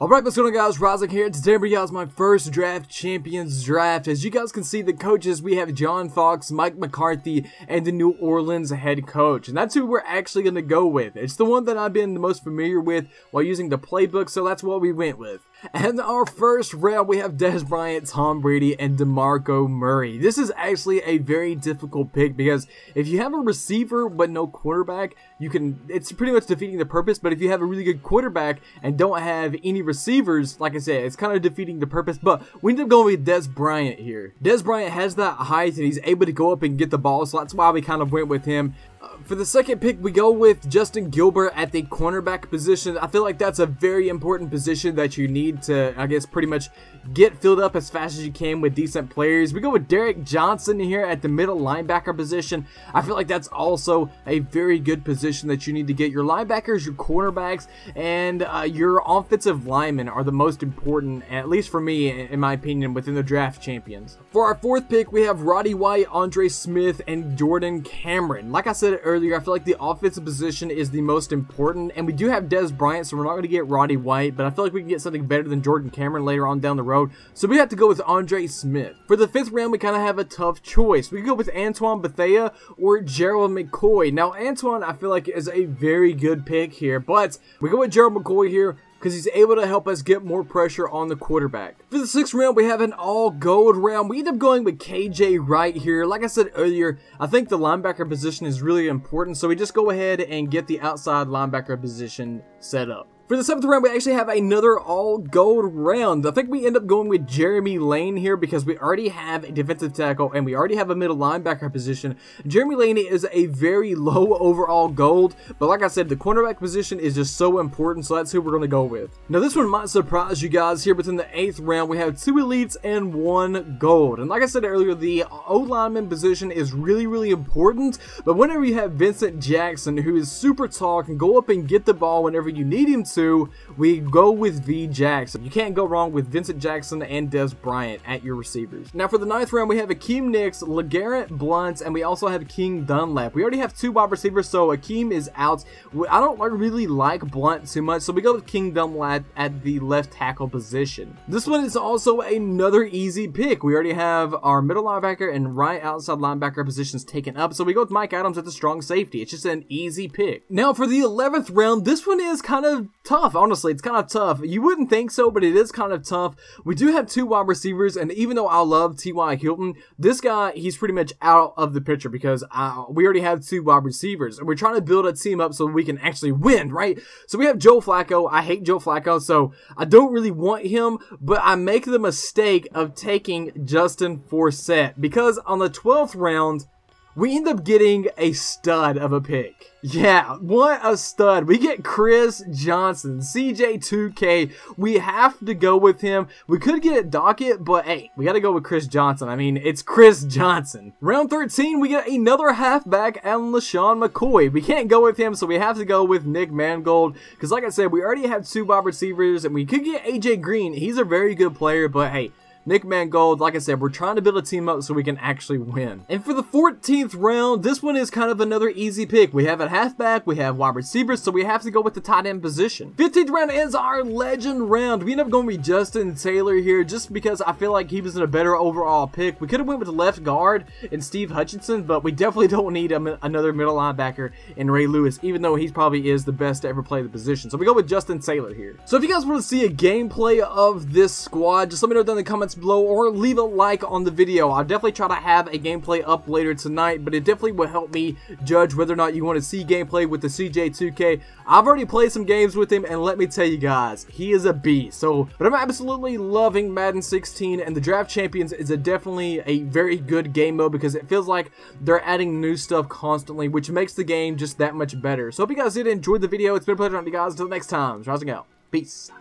Alright, what's going on, guys? Rising here. Today we got my first draft champions draft. As you guys can see, the coaches, we have John Fox, Mike McCarthy, and the New Orleans head coach. And that's who we're actually going to go with. It's the one that I've been the most familiar with while using the playbook, so that's what we went with. And our first round, we have Dez Bryant, Tom Brady, and DeMarco Murray. This is actually a very difficult pick because if you have a receiver but no quarterback, it's pretty much defeating the purpose. But if you have a really good quarterback and don't have any receivers, like I said, it's kind of defeating the purpose. But we end up going with Dez Bryant here. Dez Bryant has that height and he's able to go up and get the ball, so that's why we kind of went with him. For the second pick, we go with Justin Gilbert at the cornerback position. I feel like that's a very important position that you need to, I guess, pretty much get filled up as fast as you can with decent players. We go with Derek Johnson here at the middle linebacker position. I feel like that's also a very good position that you need to get. Your linebackers, your cornerbacks, and your offensive linemen are the most important, at least for me, in my opinion, within the draft champions. For our fourth pick, we have Roddy White, Andre Smith, and Jordan Cameron. Like I said earlier, I feel like the offensive position is the most important, and we do have Dez Bryant, so we're not going to get Roddy White, but I feel like we can get something better than Jordan Cameron later on down the road, so we have to go with Andre Smith. For the fifth round, we kind of have a tough choice. We can go with Antoine Bethea or Gerald McCoy. Now, Antoine, I feel like, is a very good pick here, but we go with Gerald McCoy here because he's able to help us get more pressure on the quarterback. For the sixth round, we have an all-gold round. We end up going with KJ Wright here. Like I said earlier, I think the linebacker position is really important, so we just go ahead and get the outside linebacker position set up. For the seventh round, we actually have another all-gold round. I think we end up going with Jeremy Lane here because we already have a defensive tackle and we already have a middle linebacker position. Jeremy Lane is a very low overall gold, but like I said, the cornerback position is just so important, so that's who we're going to go with. Now, this one might surprise you guys here, but in the eighth round, we have 2 elites and 1 gold. And like I said earlier, the O-lineman position is really, really important, but whenever you have Vincent Jackson, who is super tall, can go up and get the ball whenever you need him to, we go with V Jackson. You can't go wrong with Vincent Jackson and Dez Bryant at your receivers. Now for the ninth round, we have Akeem Nicks, LeGarrette Blount, and we also have King Dunlap. We already have 2 wide receivers, so Akeem is out. I don't really like Blount too much, so we go with King Dunlap at the left tackle position. This one is also another easy pick. We already have our middle linebacker and right outside linebacker positions taken up, so we go with Mike Adams at the strong safety. It's just an easy pick. Now for the 11th round, this one is kind of tough. Honestly, it's kind of tough. You wouldn't think so, but it is kind of tough. We do have 2 wide receivers, and even though I love T.Y. Hilton, this guy, he's pretty much out of the picture because we already have 2 wide receivers, and we're trying to build a team up so we can actually win, right? So we have Joe Flacco. I hate Joe Flacco, so I don't really want him, but I make the mistake of taking Justin Forsett because on the 12th round, we end up getting a stud of a pick. Yeah, what a stud. We get Chris Johnson, CJ2K. We have to go with him. We could get Dockett, but hey, we got to go with Chris Johnson. I mean, it's Chris Johnson. Round 13, we get another halfback, and LaShawn McCoy. We can't go with him, so we have to go with Nick Mangold, because like I said, we already have 2 wide receivers, and we could get AJ Green. He's a very good player, but hey, Nick Mangold, like I said, we're trying to build a team up so we can actually win. And for the 14th round, this one is kind of another easy pick. We have a halfback, we have wide receivers, so we have to go with the tight end position. 15th round is our legend round. We end up going with Justin Taylor here just because I feel like he was in a better overall pick. We could have went with the left guard and Steve Hutchinson, but we definitely don't need another middle linebacker in Ray Lewis, even though he probably is the best to ever play the position. So we go with Justin Taylor here. So if you guys want to see a gameplay of this squad, just let me know down in the comments below or leave a like on the video. I'll definitely try to have a gameplay up later tonight, but it definitely will help me judge whether or not you want to see gameplay with the CJ2K. I've already played some games with him, and let me tell you guys, he is a beast. But I'm absolutely loving Madden 16, and the Draft Champions is definitely a very good game mode because it feels like they're adding new stuff constantly, which makes the game just that much better. So hope you guys did enjoy the video. It's been a pleasure on you guys. Until next time, rising out. Peace.